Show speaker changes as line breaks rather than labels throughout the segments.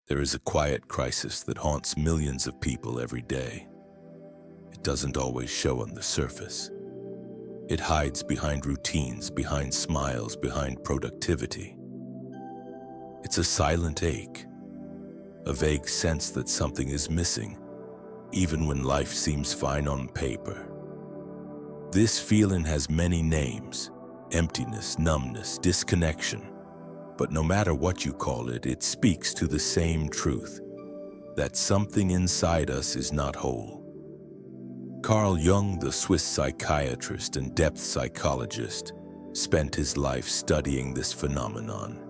There is a quiet crisis that haunts millions of people every day. It doesn't always show on the surface. It hides behind routines, behind smiles, behind productivity. It's a silent ache, a vague sense that something is missing, even when life seems fine on paper. This feeling has many names: emptiness, numbness, disconnection. But no matter what you call it, it speaks to the same truth, that something inside us is not whole. Carl Jung, the Swiss psychiatrist and depth psychologist, spent his life studying this phenomenon.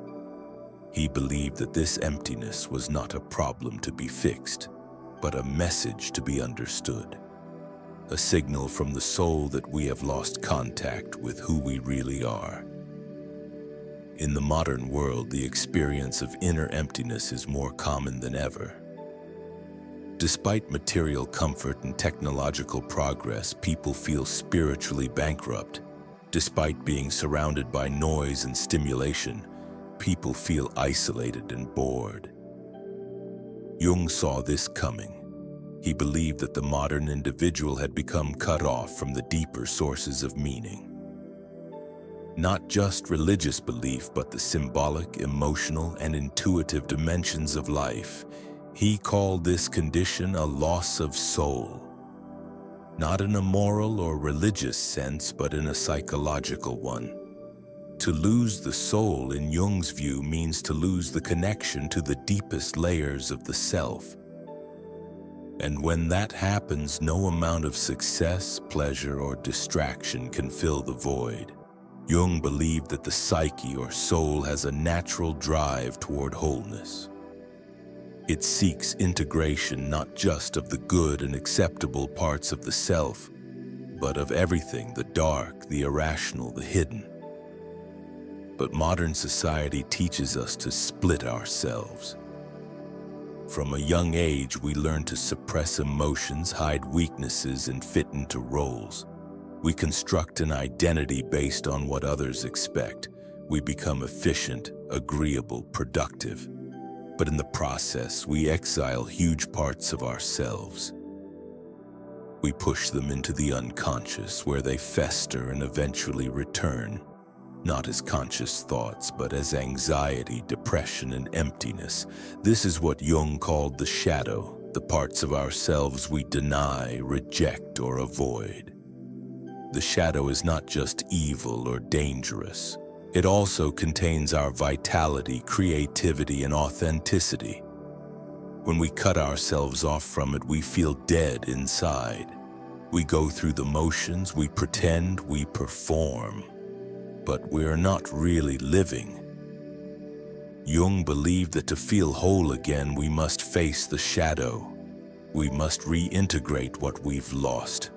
He believed that this emptiness was not a problem to be fixed, but a message to be understood. A signal from the soul that we have lost contact with who we really are. In the modern world, the experience of inner emptiness is more common than ever. Despite material comfort and technological progress, people feel spiritually bankrupt. Despite being surrounded by noise and stimulation, people feel isolated and bored. Jung saw this coming. He believed that the modern individual had become cut off from the deeper sources of meaning. Not just religious belief, but the symbolic, emotional, and intuitive dimensions of life. He called this condition a loss of soul. Not in a moral or religious sense, but in a psychological one. To lose the soul, in Jung's view, means to lose the connection to the deepest layers of the self. And when that happens, no amount of success, pleasure, or distraction can fill the void. Jung believed that the psyche or soul has a natural drive toward wholeness. It seeks integration not just of the good and acceptable parts of the self, but of everything, the dark, the irrational, the hidden. But modern society teaches us to split ourselves. From a young age, we learn to suppress emotions, hide weaknesses, and fit into roles. We construct an identity based on what others expect. We become efficient, agreeable, productive. But in the process, we exile huge parts of ourselves. We push them into the unconscious, where they fester and eventually return, not as conscious thoughts, but as anxiety, depression, and emptiness. This is what Jung called the shadow, the parts of ourselves we deny, reject, or avoid. The shadow is not just evil or dangerous. It also contains our vitality, creativity, and authenticity. When we cut ourselves off from it, we feel dead inside. We go through the motions, we pretend, we perform, but we're not really living. Jung believed that to feel whole again, we must face the shadow. We must reintegrate what we've lost.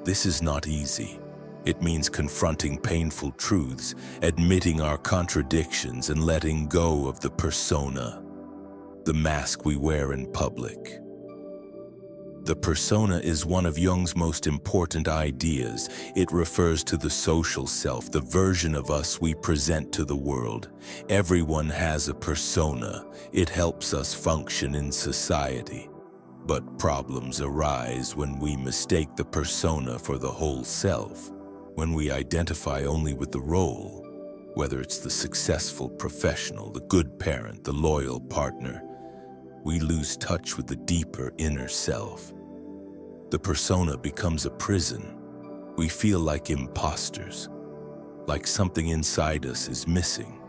This is not easy. It means confronting painful truths, admitting our contradictions, and letting go of the persona, the mask we wear in public. The persona is one of Jung's most important ideas. It refers to the social self, the version of us we present to the world. Everyone has a persona. It helps us function in society. But problems arise when we mistake the persona for the whole self, when we identify only with the role, whether it's the successful professional, the good parent, the loyal partner. We lose touch with the deeper inner self. The persona becomes a prison. We feel like imposters, like something inside us is missing,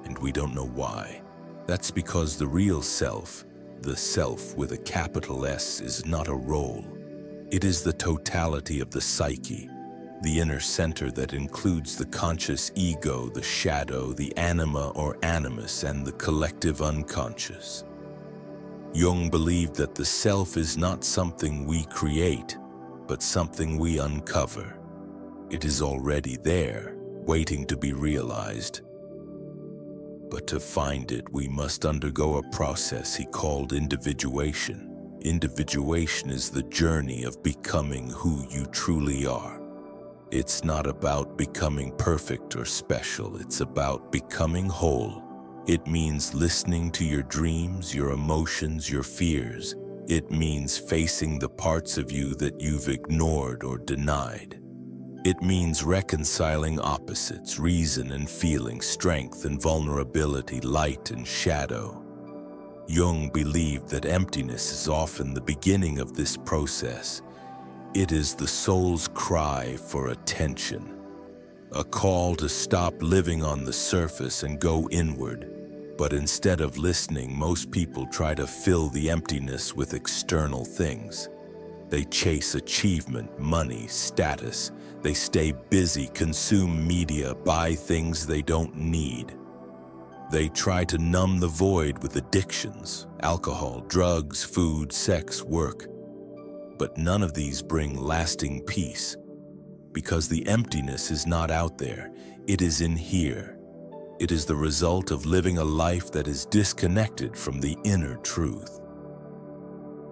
and we don't know why. That's because the real self, the self with a capital S, is not a role. It is the totality of the psyche, the inner center that includes the conscious ego, the shadow, the anima or animus, and the collective unconscious. Jung believed that the self is not something we create, but something we uncover. It is already there, waiting to be realized. But to find it, we must undergo a process he called individuation. Individuation is the journey of becoming who you truly are. It's not about becoming perfect or special, it's about becoming whole. It means listening to your dreams, your emotions, your fears. It means facing the parts of you that you've ignored or denied. It means reconciling opposites, reason and feeling, strength and vulnerability, light and shadow. Jung believed that emptiness is often the beginning of this process. It is the soul's cry for attention, a call to stop living on the surface and go inward. But instead of listening, most people try to fill the emptiness with external things. They chase achievement, money, status. They stay busy, consume media, buy things they don't need. They try to numb the void with addictions, alcohol, drugs, food, sex, work. But none of these bring lasting peace, because the emptiness is not out there, it is in here. It is the result of living a life that is disconnected from the inner truth.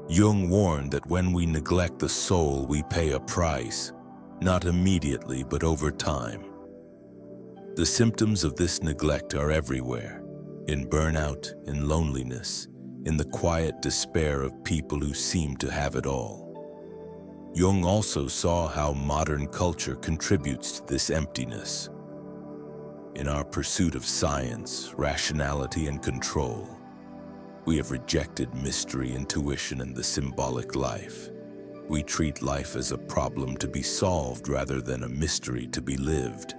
Jung warned that when we neglect the soul, we pay a price, not immediately but over time. The symptoms of this neglect are everywhere, in burnout, in loneliness, in the quiet despair of people who seem to have it all. Jung also saw how modern culture contributes to this emptiness. In our pursuit of science, rationality, and control, we have rejected mystery, intuition, and the symbolic life. We treat life as a problem to be solved rather than a mystery to be lived.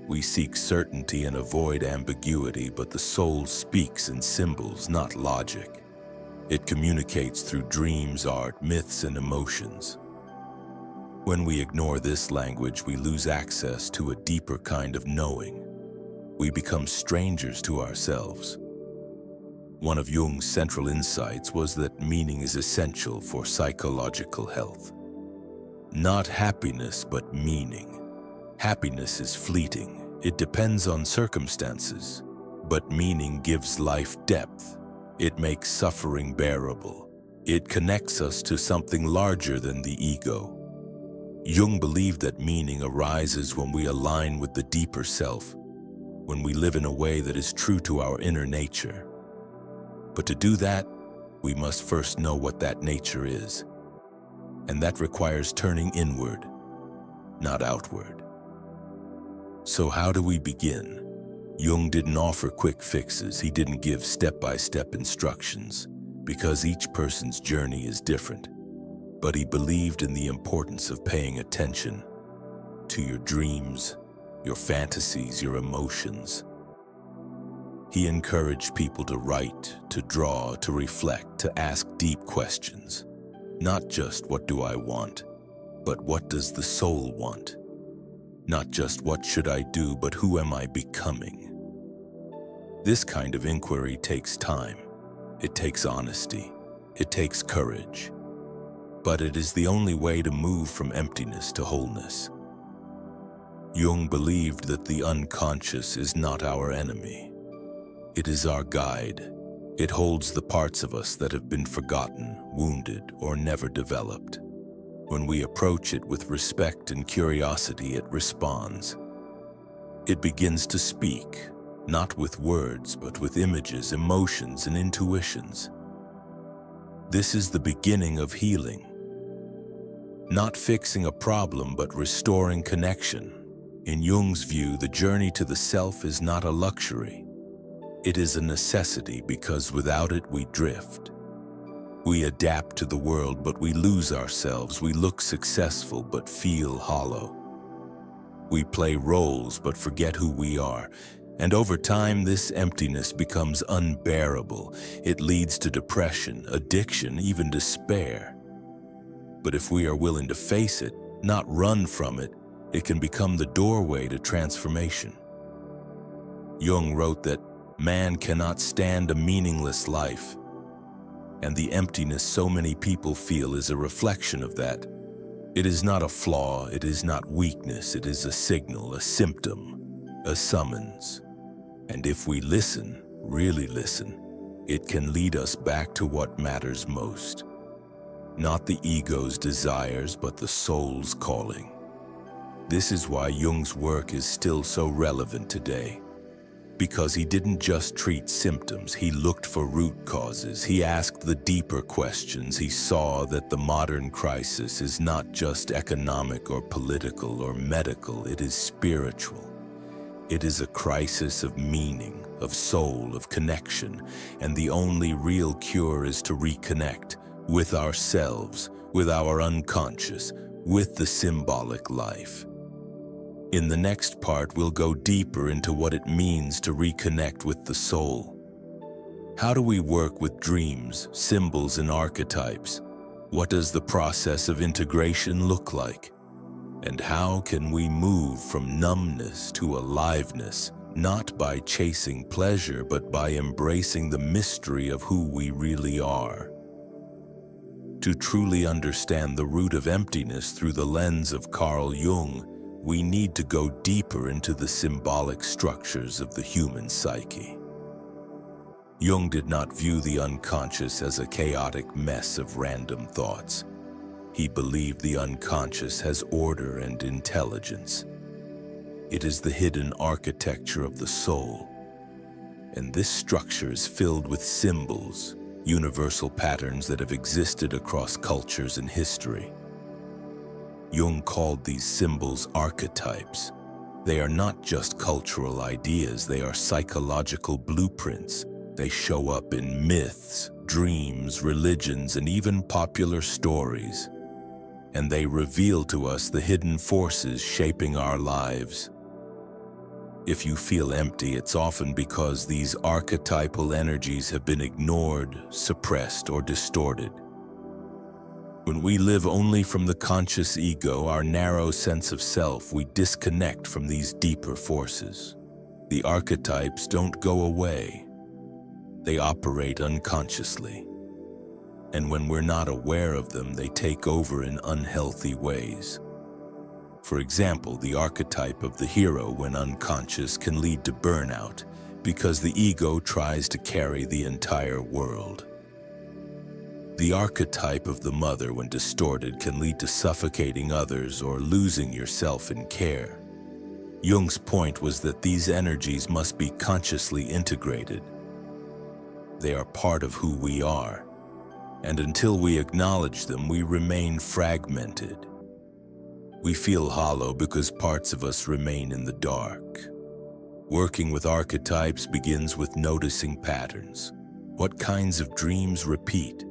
We seek certainty and avoid ambiguity, but the soul speaks in symbols, not logic. It communicates through dreams, art, myths, and emotions. When we ignore this language, we lose access to a deeper kind of knowing. We become strangers to ourselves. One of Jung's central insights was that meaning is essential for psychological health. Not happiness, but meaning. Happiness is fleeting. It depends on circumstances. But meaning gives life depth. It makes suffering bearable. It connects us to something larger than the ego. Jung believed that meaning arises when we align with the deeper self, when we live in a way that is true to our inner nature. But to do that, we must first know what that nature is. And that requires turning inward, not outward. So how do we begin? Jung didn't offer quick fixes. He didn't give step-by-step instructions, because each person's journey is different. But he believed in the importance of paying attention to your dreams, your fantasies, your emotions. He encouraged people to write, to draw, to reflect, to ask deep questions. Not just what do I want, but what does the soul want? Not just what should I do, but who am I becoming? This kind of inquiry takes time. It takes honesty. It takes courage. But it is the only way to move from emptiness to wholeness. Jung believed that the unconscious is not our enemy. It is our guide. It holds the parts of us that have been forgotten, wounded, or never developed. When we approach it with respect and curiosity, it responds. It begins to speak, not with words, but with images, emotions, and intuitions. This is the beginning of healing. Not fixing a problem, but restoring connection. In Jung's view, the journey to the self is not a luxury. It is a necessity, because without it we drift. We adapt to the world, but we lose ourselves. We look successful, but feel hollow. We play roles, but forget who we are. And over time, this emptiness becomes unbearable. It leads to depression, addiction, even despair. But if we are willing to face it, not run from it, it can become the doorway to transformation. Jung wrote that man cannot stand a meaningless life, and the emptiness so many people feel is a reflection of that. It is not a flaw, it is not weakness, it is a signal, a symptom, a summons. And if we listen, really listen, it can lead us back to what matters most. Not the ego's desires, but the soul's calling. This is why Jung's work is still so relevant today. because he didn't just treat symptoms, he looked for root causes. He asked the deeper questions. He saw that the modern crisis is not just economic or political or medical, it is spiritual. It is a crisis of meaning, of soul, of connection, and the only real cure is to reconnect with ourselves, with our unconscious, with the symbolic life. In the next part, we'll go deeper into what it means to reconnect with the soul. How do we work with dreams, symbols, and archetypes? What does the process of integration look like? And how can we move from numbness to aliveness, not by chasing pleasure, but by embracing the mystery of who we really are? To truly understand the root of emptiness through the lens of Carl Jung, we need to go deeper into the symbolic structures of the human psyche. Jung did not view the unconscious as a chaotic mess of random thoughts. He believed the unconscious has order and intelligence. It is the hidden architecture of the soul, and this structure is filled with symbols, universal patterns that have existed across cultures and history. Jung called these symbols archetypes. They are not just cultural ideas, they are psychological blueprints. They show up in myths, dreams, religions, and even popular stories. And they reveal to us the hidden forces shaping our lives. If you feel empty, it's often because these archetypal energies have been ignored, suppressed, or distorted. When we live only from the conscious ego, our narrow sense of self, we disconnect from these deeper forces. The archetypes don't go away. They operate unconsciously. And when we're not aware of them, they take over in unhealthy ways. For example, the archetype of the hero, when unconscious, can lead to burnout because the ego tries to carry the entire world. The archetype of the mother, when distorted, can lead to suffocating others or losing yourself in care. Jung's point was that these energies must be consciously integrated. They are part of who we are, and until we acknowledge them, we remain fragmented. We feel hollow because parts of us remain in the dark. Working with archetypes begins with noticing patterns. What kinds of dreams repeat?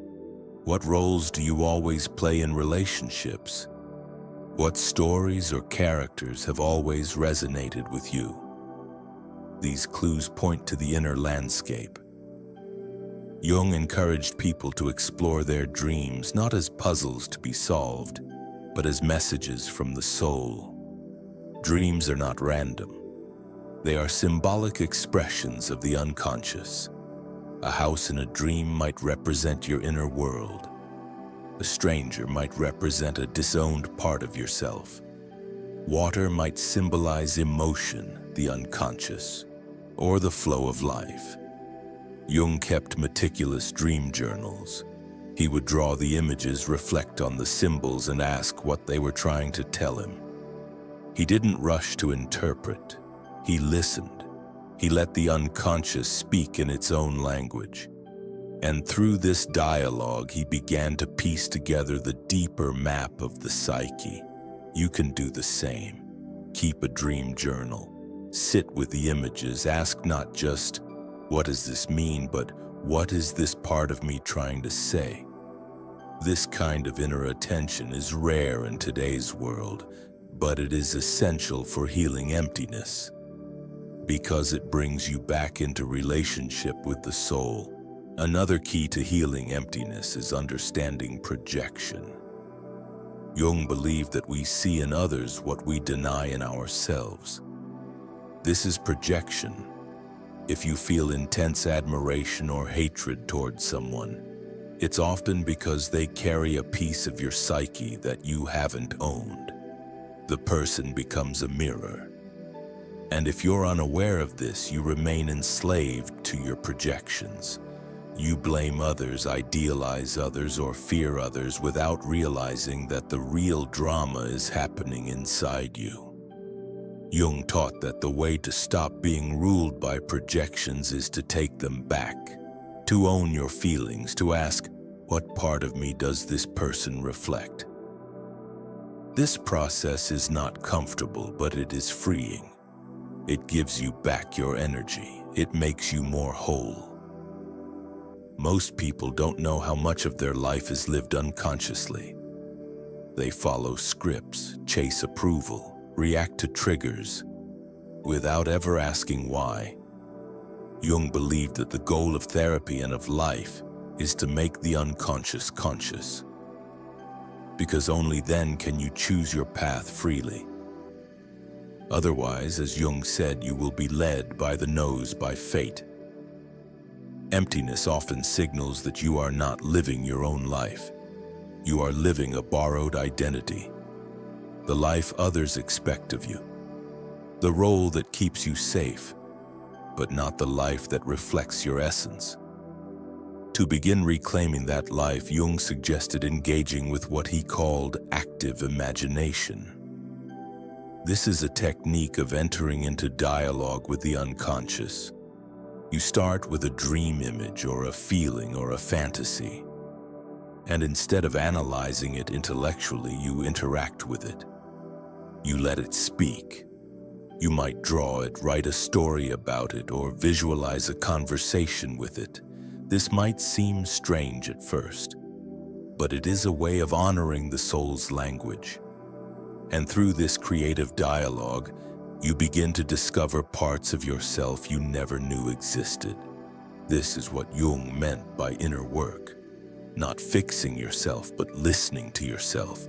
What roles do you always play in relationships? What stories or characters have always resonated with you? These clues point to the inner landscape. Jung encouraged people to explore their dreams not as puzzles to be solved, but as messages from the soul. Dreams are not random. They are symbolic expressions of the unconscious. A house in a dream might represent your inner world. A stranger might represent a disowned part of yourself. Water might symbolize emotion, the unconscious, or the flow of life. Jung kept meticulous dream journals. He would draw the images, reflect on the symbols, and ask what they were trying to tell him. He didn't rush to interpret. He listened. He let the unconscious speak in its own language. And through this dialogue, he began to piece together the deeper map of the psyche. You can do the same. Keep a dream journal. Sit with the images. Ask not just, what does this mean, but what is this part of me trying to say? This kind of inner attention is rare in today's world, but it is essential for healing emptiness, because it brings you back into relationship with the soul. Another key to healing emptiness is understanding projection. Jung believed that we see in others what we deny in ourselves. This is projection. If you feel intense admiration or hatred towards someone, it's often because they carry a piece of your psyche that you haven't owned. The person becomes a mirror. And if you're unaware of this, you remain enslaved to your projections. You blame others, idealize others, or fear others without realizing that the real drama is happening inside you. Jung taught that the way to stop being ruled by projections is to take them back, to own your feelings, to ask, what part of me does this person reflect? This process is not comfortable, but it is freeing. It gives you back your energy. It makes you more whole. Most people don't know how much of their life is lived unconsciously. They follow scripts, chase approval, react to triggers, without ever asking why. Jung believed that the goal of therapy and of life is to make the unconscious conscious, because only then can you choose your path freely. Otherwise, as Jung said, you will be led by the nose by fate. Emptiness often signals that you are not living your own life. You are living a borrowed identity, the life others expect of you, the role that keeps you safe, but not the life that reflects your essence. To begin reclaiming that life, Jung suggested engaging with what he called active imagination. This is a technique of entering into dialogue with the unconscious. You start with a dream image or a feeling or a fantasy, and instead of analyzing it intellectually, you interact with it. You let it speak. You might draw it, write a story about it, or visualize a conversation with it. This might seem strange at first, but it is a way of honoring the soul's language. And through this creative dialogue, you begin to discover parts of yourself you never knew existed. This is what Jung meant by inner work. Not fixing yourself, but listening to yourself.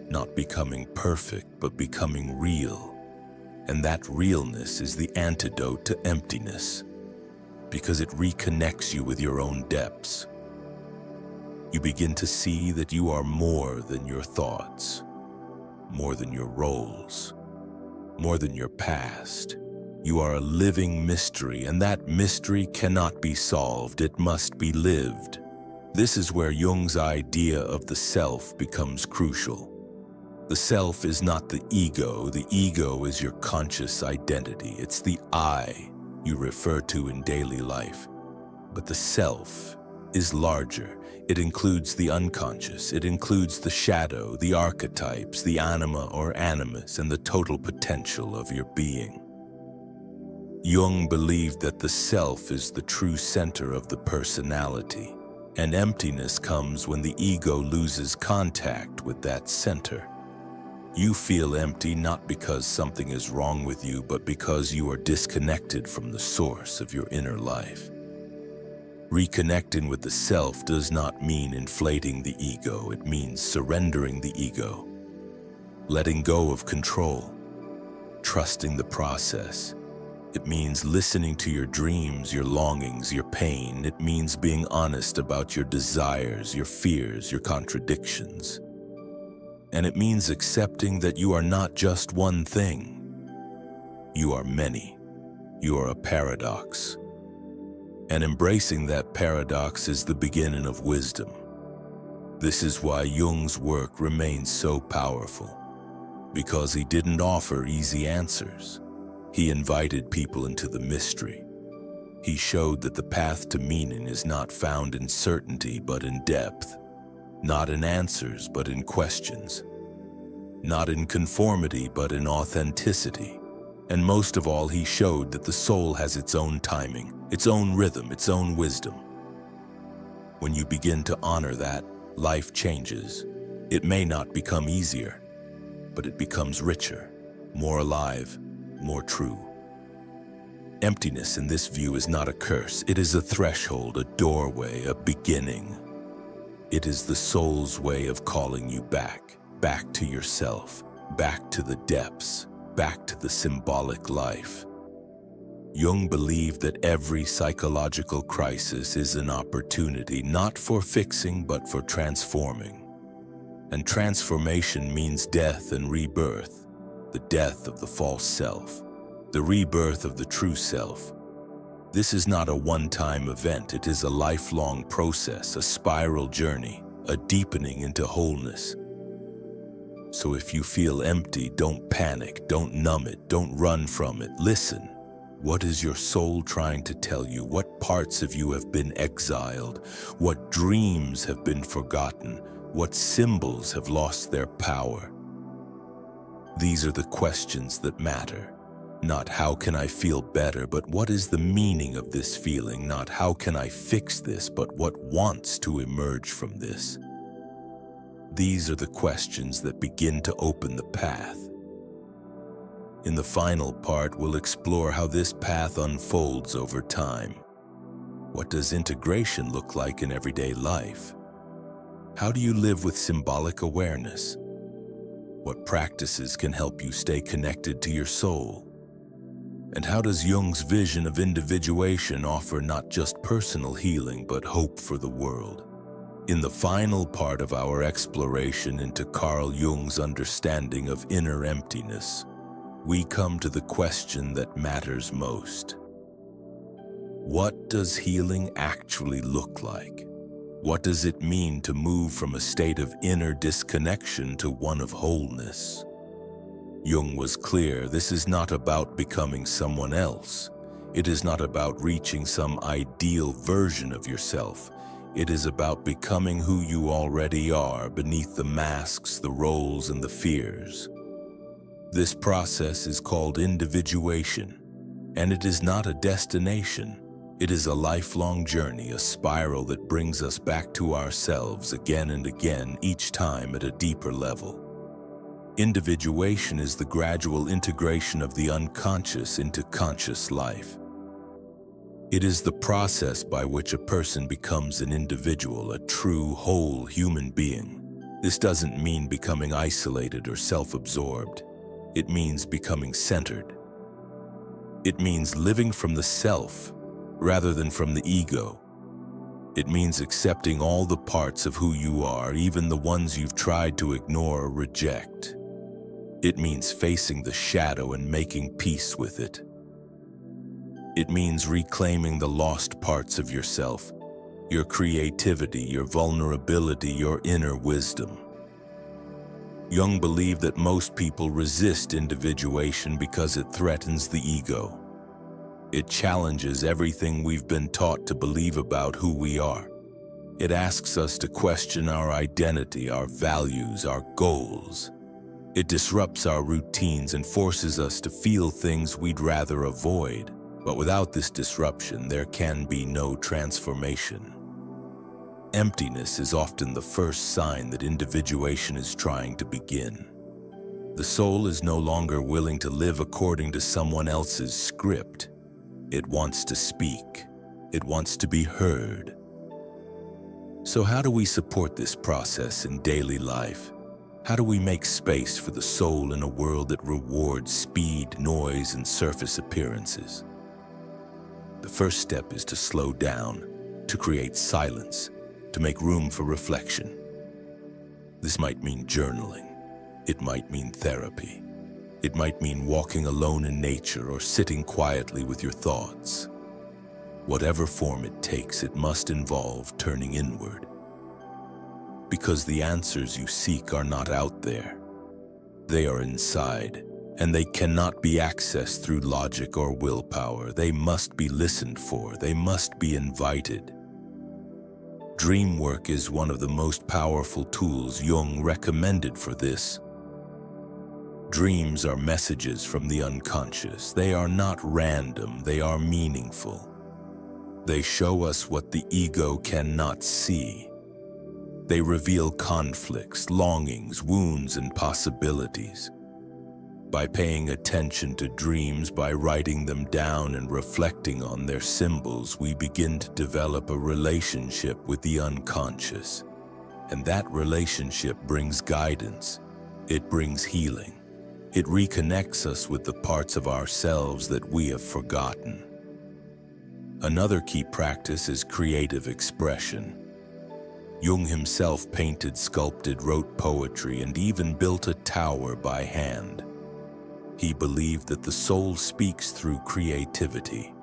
Not becoming perfect, but becoming real. And that realness is the antidote to emptiness, because it reconnects you with your own depths. You begin to see that you are more than your thoughts, more than your roles, more than your past. You are a living mystery, and that mystery cannot be solved. It must be lived. This is where Jung's idea of the self becomes crucial. The self is not the ego. The ego is your conscious identity. It's the I you refer to in daily life. But the self is larger. It includes the unconscious. It includes the shadow, the archetypes, the anima or animus, and the total potential of your being. Jung believed that the self is the true center of the personality, and emptiness comes when the ego loses contact with that center. You feel empty not because something is wrong with you, but because you are disconnected from the source of your inner life. Reconnecting with the self does not mean inflating the ego. It means surrendering the ego, letting go of control, trusting the process. It means listening to your dreams, your longings, your pain. It means being honest about your desires, your fears, your contradictions. And it means accepting that you are not just one thing. You are many. You are a paradox. And embracing that paradox is the beginning of wisdom. This is why Jung's work remains so powerful, because he didn't offer easy answers. He invited people into the mystery. He showed that the path to meaning is not found in certainty, but in depth. Not in answers, but in questions. Not in conformity, but in authenticity. And most of all, he showed that the soul has its own timing, its own rhythm, its own wisdom. When you begin to honor that, life changes. It may not become easier, but it becomes richer, more alive, more true. Emptiness in this view is not a curse. It is a threshold, a doorway, a beginning. It is the soul's way of calling you back, back to yourself, back to the depths, back to the symbolic life. Jung believed that every psychological crisis is an opportunity, not for fixing, but for transforming. And transformation means death and rebirth, the death of the false self, the rebirth of the true self. This is not a one-time event. It is a lifelong process, a spiral journey, a deepening into wholeness. So if you feel empty, don't panic, don't numb it, don't run from it. Listen. What is your soul trying to tell you? What parts of you have been exiled? What dreams have been forgotten? What symbols have lost their power? These are the questions that matter. Not how can I feel better, but what is the meaning of this feeling? Not how can I fix this, but what wants to emerge from this? These are the questions that begin to open the path. In the final part, we'll explore how this path unfolds over time. What does integration look like in everyday life? How do you live with symbolic awareness? What practices can help you stay connected to your soul? And how does Jung's vision of individuation offer not just personal healing, but hope for the world? In the final part of our exploration into Carl Jung's understanding of inner emptiness, we come to the question that matters most. What does healing actually look like? What does it mean to move from a state of inner disconnection to one of wholeness? Jung was clear, this is not about becoming someone else. It is not about reaching some ideal version of yourself. It is about becoming who you already are beneath the masks, the roles, and the fears. This process is called individuation, and it is not a destination. It is a lifelong journey, a spiral that brings us back to ourselves again and again, each time at a deeper level. Individuation is the gradual integration of the unconscious into conscious life. It is the process by which a person becomes an individual, a true, whole human being. This doesn't mean becoming isolated or self-absorbed. It means becoming centered. It means living from the self rather than from the ego. It means accepting all the parts of who you are, even the ones you've tried to ignore or reject. It means facing the shadow and making peace with it. It means reclaiming the lost parts of yourself, your creativity, your vulnerability, your inner wisdom. Jung believed that most people resist individuation because it threatens the ego. It challenges everything we've been taught to believe about who we are. It asks us to question our identity, our values, our goals. It disrupts our routines and forces us to feel things we'd rather avoid. But without this disruption, there can be no transformation. Emptiness is often the first sign that individuation is trying to begin. The soul is no longer willing to live according to someone else's script. It wants to speak. It wants to be heard. So how do we support this process in daily life? How do we make space for the soul in a world that rewards speed, noise, and surface appearances? The first step is to slow down, to create silence, to make room for reflection. This might mean journaling. It might mean therapy. It might mean walking alone in nature or sitting quietly with your thoughts. Whatever form it takes, it must involve turning inward. Because the answers you seek are not out there. They are inside, and they cannot be accessed through logic or willpower. They must be listened for. They must be invited. Dream work is one of the most powerful tools Jung recommended for this. Dreams are messages from the unconscious. They are not random, they are meaningful. They show us what the ego cannot see. They reveal conflicts, longings, wounds, and possibilities. By paying attention to dreams, by writing them down and reflecting on their symbols, we begin to develop a relationship with the unconscious. And that relationship brings guidance. It brings healing. It reconnects us with the parts of ourselves that we have forgotten. Another key practice is creative expression. Jung himself painted, sculpted, wrote poetry, and even built a tower by hand. He believed that the soul speaks through creativity,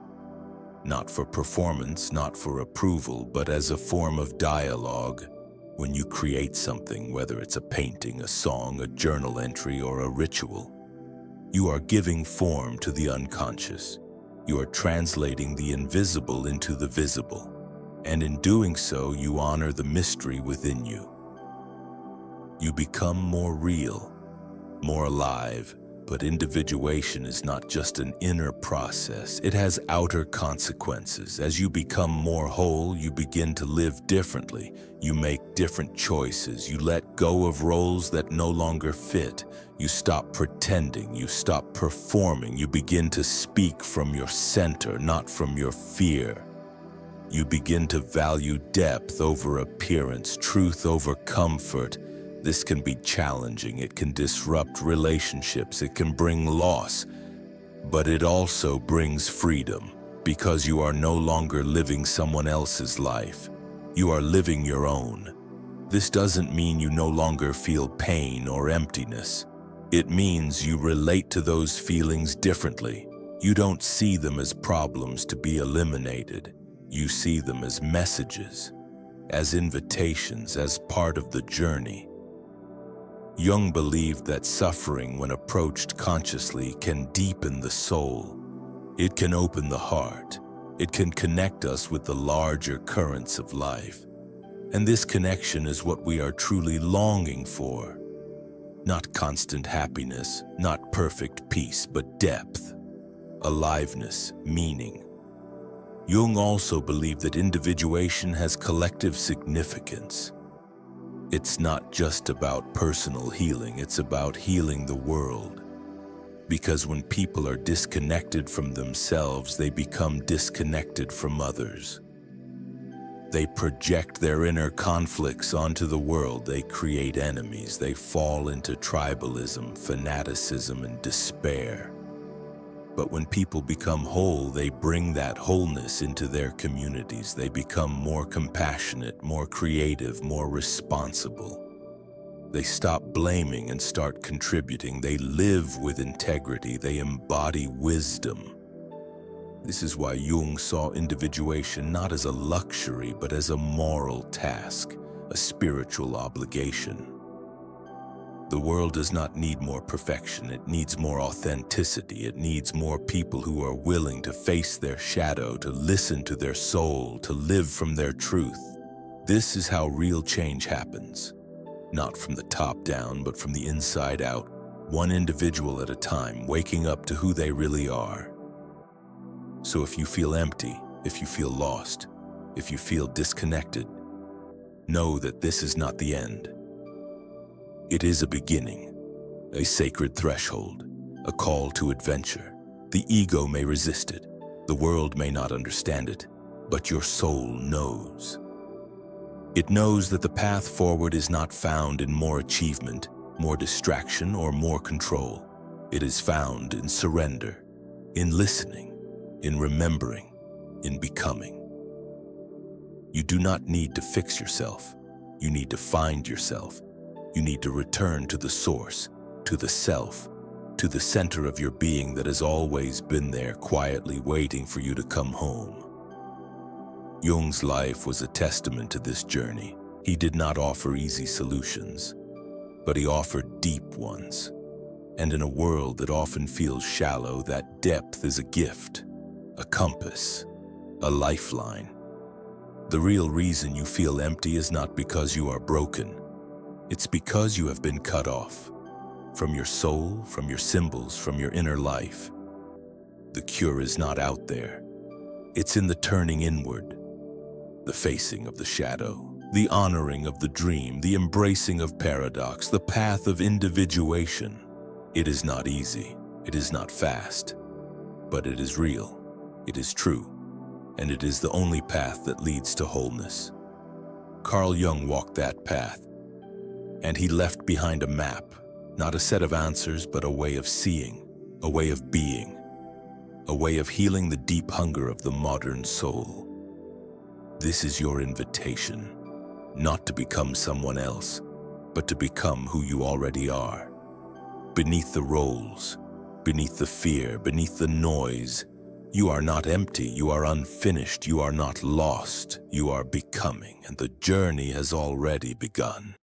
not for performance, not for approval, but as a form of dialogue. When you create something, whether it's a painting, a song, a journal entry, or a ritual, you are giving form to the unconscious. You are translating the invisible into the visible. And in doing so, you honor the mystery within you. You become more real, more alive. But individuation is not just an inner process. It has outer consequences. As you become more whole, you begin to live differently. You make different choices. You let go of roles that no longer fit. You stop pretending. You stop performing. You begin to speak from your center, not from your fear. You begin to value depth over appearance, truth over comfort. This can be challenging, it can disrupt relationships, it can bring loss, but it also brings freedom because you are no longer living someone else's life. You are living your own. This doesn't mean you no longer feel pain or emptiness. It means you relate to those feelings differently. You don't see them as problems to be eliminated. You see them as messages, as invitations, as part of the journey. Jung believed that suffering, when approached consciously, can deepen the soul. It can open the heart. It can connect us with the larger currents of life. And this connection is what we are truly longing for. Not constant happiness, not perfect peace, but depth, aliveness, meaning. Jung also believed that individuation has collective significance. It's not just about personal healing, it's about healing the world. Because when people are disconnected from themselves, they become disconnected from others. They project their inner conflicts onto the world. They create enemies. They fall into tribalism, fanaticism, and despair. But when people become whole, they bring that wholeness into their communities. They become more compassionate, more creative, more responsible. They stop blaming and start contributing. They live with integrity. They embody wisdom. This is why Jung saw individuation not as a luxury, but as a moral task, a spiritual obligation. The world does not need more perfection. It needs more authenticity. It needs more people who are willing to face their shadow, to listen to their soul, to live from their truth. This is how real change happens. Not from the top down, but from the inside out, one individual at a time, waking up to who they really are. So if you feel empty, if you feel lost, if you feel disconnected, know that this is not the end. It is a beginning, a sacred threshold, a call to adventure. The ego may resist it, the world may not understand it, but your soul knows. It knows that the path forward is not found in more achievement, more distraction, or more control. It is found in surrender, in listening, in remembering, in becoming. You do not need to fix yourself. You need to find yourself. You need to return to the source, to the self, to the center of your being that has always been there, quietly waiting for you to come home. Jung's life was a testament to this journey. He did not offer easy solutions, but he offered deep ones. And in a world that often feels shallow, that depth is a gift, a compass, a lifeline. The real reason you feel empty is not because you are broken. It's because you have been cut off from your soul, from your symbols, from your inner life. The cure is not out there. It's in the turning inward, the facing of the shadow, the honoring of the dream, the embracing of paradox, the path of individuation. It is not easy, it is not fast, but it is real, it is true, and it is the only path that leads to wholeness. Carl Jung walked that path. And he left behind a map, not a set of answers, but a way of seeing, a way of being, a way of healing the deep hunger of the modern soul. This is your invitation, not to become someone else, but to become who you already are. Beneath the roles, beneath the fear, beneath the noise, You are not empty, you are unfinished, you are not lost, you are becoming, and the journey has already begun.